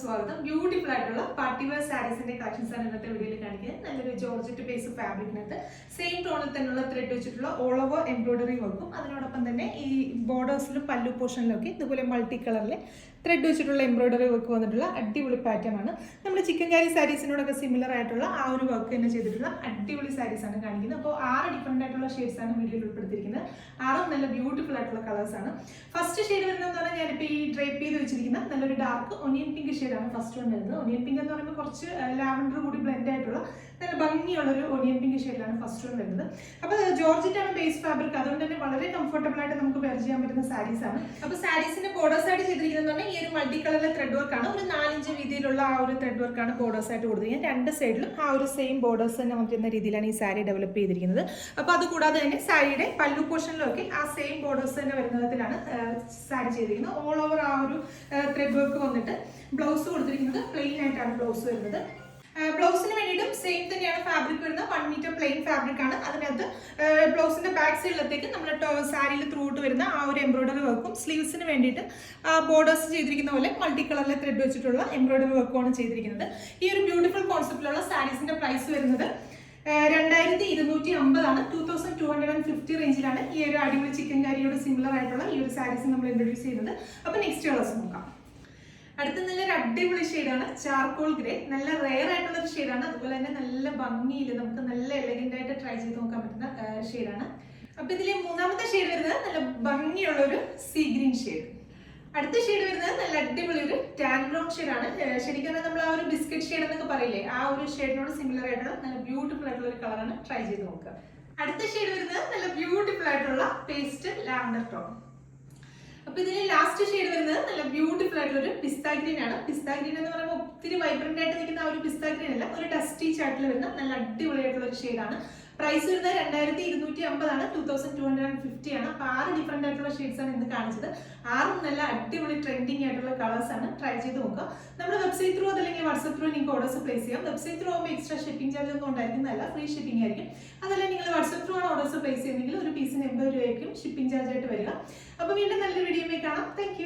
സ്വാഗതം. ബ്യൂട്ടിഫുൾ ആയിട്ടുള്ള party wear സാരീസിന്റെ collections ആണ് ഇന്നത്തെ വീഡിയോയിൽ കാണിക്കുന്നത്. നല്ലൊരു ജോർജറ്റ് ബേസ് ഫാബ്രിക്കിനകത്ത് സെയിം ടോണിൽ തന്നെയുള്ള ത്രെഡ് വെച്ചിട്ടുള്ള ഓൾ ഓവർ എംബ്രോയിഡറി വർക്കും അതിനോടൊപ്പം തന്നെ ഈ ബോർഡേഴ്സിലും പല്ലു പോർഷനിലൊക്കെ ഇതുപോലെ മൾട്ടി കളറിൽ ത്രെഡ് വെച്ചിട്ടുള്ള എംബ്രോയിഡറി വർക്ക് വന്നിട്ടുള്ള അടിപൊളി പാറ്റേൺ ആണ്. നമ്മുടെ ചിക്കൻ കാരി സാരീസിനോടൊക്കെ സിമിലർ ആയിട്ടുള്ള ആ ഒരു വർക്ക് തന്നെ ചെയ്തിട്ടുള്ള അടിപൊളി സാരീസ് ആണ് കാണിക്കുന്നത്. അപ്പോൾ 6 ഡിഫറെന്റ് ആയിട്ടുള്ള ഷെയ്ഡ്സ് ആണ് വീഡിയോയിൽ ഉൾപ്പെടുത്തിയിരിക്കുന്നത്. 6 നല്ല ബ്യൂട്ടിഫുൾ ആയിട്ടുള്ള കളേഴ്സ് ആണ്. ഫസ്റ്റ് ഷെയ്ഡ് വരുന്നതെന്ന് പറഞ്ഞാൽ ഞാനിപ്പോൾ ഈ ഡ്രേപ്പ് ചെയ്ത് വെച്ചിരിക്കുന്ന നല്ലൊരു ഡാർക്ക് ഒനിയൻ പിങ്ക് ഷെയ്ഡാണ് ഫസ്റ്റ് വൺ വരുന്നത്. ഒനിയൻ പിങ്ക് എന്ന് പറയുമ്പോൾ കുറച്ച് ലാവൻഡർ കൂടി ബ്ലെൻഡ് ആയിട്ടുള്ള നല്ല ഭംഗിയുള്ളൊരു ഒനിയൻ പിങ്ക് ഷെയ്ഡിലാണ് ഫസ്റ്റ് വൺ വരുന്നത്. അപ്പോൾ ജോർജറ്റ് ആണ് ബേസ് ഫാബ്രിക്, അതുകൊണ്ട് തന്നെ വളരെ കംഫർട്ടബിൾ ആയിട്ട് നമുക്ക് വെയർ ചെയ്യാൻ പറ്റുന്ന സാരീസ് ആണ്. അപ്പോൾ സാരീസിന്റെ ബോർഡേഴ്സ് ആയിട്ട് ചെയ്തിരിക്കുന്നത് പറഞ്ഞാൽ ഈ ഒരു മൾട്ടി കളറിലെ ത്രെഡ് വർക്കാണ്. ഒരു 4 ഇഞ്ച് വീതിയിലുള്ള ആ ഒരു ത്രെഡ് വർക്കാണ് ബോർഡേഴ്സ് ആയിട്ട് കൊടുത്തിരിക്കുന്നത്. രണ്ട് സൈഡിലും ആ ഒരു സെയിം ബോർഡേഴ്സ് തന്നെ വന്നിരുന്ന രീതിയിലാണ് ഈ സാരി ഡെവലപ്പ് ചെയ്തിരിക്കുന്നത്. അപ്പോൾ അതുകൂടാതെ തന്നെ സാരിയുടെ പല്ലു പോർഷനിലൊക്കെ ആ സെയിം ബോർഡേഴ്സ് തന്നെ വരുന്ന വിധത്തിലാണ് സാരി ചെയ്തിരിക്കുന്നത്. ഓൾ ഓവർ ആ ഒരു ത്രെഡ് വർക്ക് വന്നിട്ട് ബ്ലൗസ് കൊടുത്തിരിക്കുന്നത് പ്ലെയിൻ ആയിട്ടാണ് ബ്ലൗസ് വരുന്നത്. ബ്ലൗസിന് വേണ്ടിയിട്ടും സെയിം തന്നെയാണ് ഫാബ്രിക് വരുന്നത്. 1 മീറ്റർ പ്ലെയിൻ ഫാബ്രിക് ആണ്. അതിനകത്ത് ബ്ലൗസിന്റെ ബാക്ക് സൈഡിലത്തേക്ക് നമ്മൾ സാരിയിൽ ത്രൂ ഔട്ട് വരുന്ന ആ ഒരു എംബ്രോയിഡറി വർക്കും സ്ലീവ്സിന് വേണ്ടിയിട്ട് ബോർഡേഴ്സ് ചെയ്തിരിക്കുന്ന പോലെ മൾട്ടി കളറിലെ ത്രെഡ് വെച്ചിട്ടുള്ള എംബ്രോയിഡറി വർക്കുമാണ് ചെയ്തിരിക്കുന്നത്. ഈ ഒരു ബ്യൂട്ടിഫുൾ കോൺസെപ്റ്റിലുള്ള സാരീസിന്റെ പ്രൈസ് വരുന്നത് 2250 ആണ്. 2250 റേഞ്ചിലാണ് ഈ ഒരു അടിപൊളി ചിക്കൻ കാരിയോട് സിമിലർ ആയിട്ടുള്ള ഈ ഒരു സാരീസ് നമ്മൾ ഇൻട്രൊഡ്യൂസ് ചെയ്യുന്നത്. അപ്പോൾ നെക്സ്റ്റ് കളേഴ്സ് നോക്കാം. അടുത്ത നല്ലൊരു അടിപൊളി ഷെയ്ഡാണ് ചാർക്കോൾ ഗ്രേ. നല്ല റെയർ ആയിട്ടുള്ള ഒരു ഷെയ്ഡാണ്. അതുപോലെ തന്നെ നല്ല ഭംഗിയിൽ നമുക്ക് നല്ല എലഗന്റ് ആയിട്ട് ട്രൈ ചെയ്ത് നോക്കാൻ പറ്റുന്ന ഷെയ്ഡാണ്. അപ്പൊ ഇതിലെ മൂന്നാമത്തെ ഷെയ്ഡ് വരുന്നത് നല്ല ഭംഗിയുള്ള ഒരു സീ ഗ്രീൻ ഷെയ്ഡ്. അടുത്ത ഷെയ്ഡ് വരുന്നത് നല്ല അടിപൊളി ഒരു ടാൻ ബ്രൗൺ ഷെയ്ഡാണ്. ശരിക്കും നമ്മൾ ആ ഒരു ബിസ്ക്കറ്റ് ഷെയ്ഡ് എന്നൊക്കെ പറയില്ലേ, ആ ഒരു ഷെയ്ഡിനോട് സിമിലർ ആയിട്ടുള്ള നല്ല ബ്യൂട്ടിഫുൾ ആയിട്ടുള്ള ഒരു കളറാണ്. ട്രൈ ചെയ്ത് നോക്കുക. അടുത്ത ഷെയ്ഡ് വരുന്നത് നല്ല ബ്യൂട്ടിഫുൾ ആയിട്ടുള്ള പേസ്റ്റൽ ലാവൻഡർ ടോൺ. അപ്പൊ ഇതിൽ ലാസ്റ്റ് ഷെയ്ഡ് വരുന്നത് നല്ല ബ്യൂട്ടിഫുൾ ആയിട്ടുള്ള ഒരു പിസ്ത ഗ്രീൻ ആണ്. പിസ്ത ഗ്രീൻ എന്ന് പറയുമ്പോൾ ഒത്തിരി വൈബ്രന്റ് ആയിട്ട് നിൽക്കുന്ന ആ ഒരു പിസ്ത ഗ്രീൻ അല്ല, ഒരു ഡസ്റ്റി ചാട്ടിൽ വരുന്ന നല്ല അടിപൊളിയായിട്ടുള്ള ഒരു ഷെയ്ഡാണ്. പ്രൈസ് വരുന്നത് 2250 ആണ്. 2250 ആണ്. അപ്പൊ 6 ഡിഫറെന്റ് ആയിട്ടുള്ള ഷെയ്ഡ്സ് ആണ് ഇന്ന് കാണിച്ചത്. 6 നല്ല അടിപൊളി ട്രെൻഡിങ് ആയിട്ടുള്ള കളേഴ്സ് ആണ്. ട്രൈ ചെയ്ത് നോക്കുക. നമ്മുടെ വെബ്സൈറ്റ് ത്രൂ അതല്ലെങ്കിൽ വാട്സ്ആപ്പ് ത്രൂ നിങ്ങൾക്ക് ഓർഡേഴ്സ് പ്ലേസ് ചെയ്യാം. വെബ്സൈറ്റ് ത്രൂ ആകുമ്പോൾ എക്സ്ട്രാ ഷിപ്പിംഗ് ചാർജ് ഒന്നും ഉണ്ടായിരിക്കുന്നതല്ല, ഫ്രീ ഷിപ്പിംഗ് ആയിരിക്കും. അതല്ല നിങ്ങൾ വാട്സ്ആപ്പ് ത്രൂ ആണ് ഓർഡേഴ്സ് പ്ലേസ് ചെയ്യുന്നെങ്കിൽ ഒരു പീസിന് 80 രൂപയായിരിക്കും ഷിപ്പിംഗ് ചാർജ് ആയിട്ട് വരിക. അപ്പോൾ വീണ്ടും നല്ലൊരു വീഡിയോ കാണാം. Thank you.